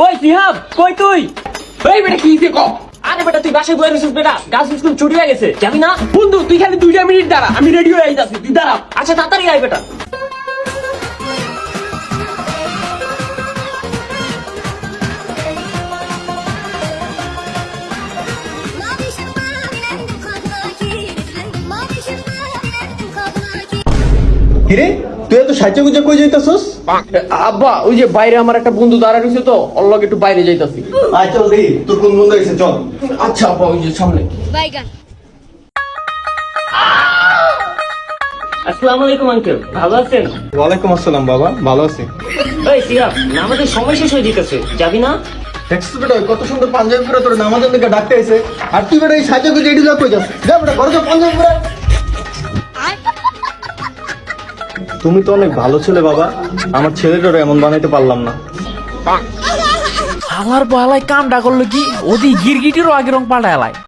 ওই সিহাব কই তুই? এই বেটা কি হইছে ক? আরে বেটা তুই বাসায় বয়ে রইছিস বেটা, গাছ স্কুল ছুটি হয়ে গেছে, যাবি না? বন্ধু তুই খালি 2 মিনিট দাঁড়া, আমি রেডি হয়ে যাচ্ছি, তুই দাঁড়া। আচ্ছা তাড়াতাড়ি আয় বেটা। কিরে তুই এত সাহায্য গুজা কই যাইতাছস? আব্বা ওই যে বাইরে আমার একটা বন্ধু দাঁড়া রইছে তো, ওর লগে একটু বাইরে যাইতাছি। আয় চল দেখি তোর কোন বন্ধু এসে চল। আচ্ছা আব্বা ওই যে সামনে। বাইগান। আসসালামু আলাইকুম আঙ্কেল, ভালো আছেন? ওয়ালাইকুম আসসালাম বাবা, ভালো আছি। ওই সিহাব আমাদের সময় শেষ হয়ে যেতেছে, যাবি না? দেখছিস বেটা কত সুন্দর পাঞ্জাবি পরে তোর নামাজের দিকে ডাকতে এসে, আর তুই বেটা এই সাহায্য গুজা এডি কই যাস? যা বেটা ঘরে যা পাঞ্জাবি পরে। তুমি তো অনেক ভালো ছেলে বাবা, আমার ছেলেটারে এমন বানাইতে পারলাম না। আমার বালাই কামটা করলো কি, ওদি গিরগিটিরও আগে রং পাল্টা এলাই।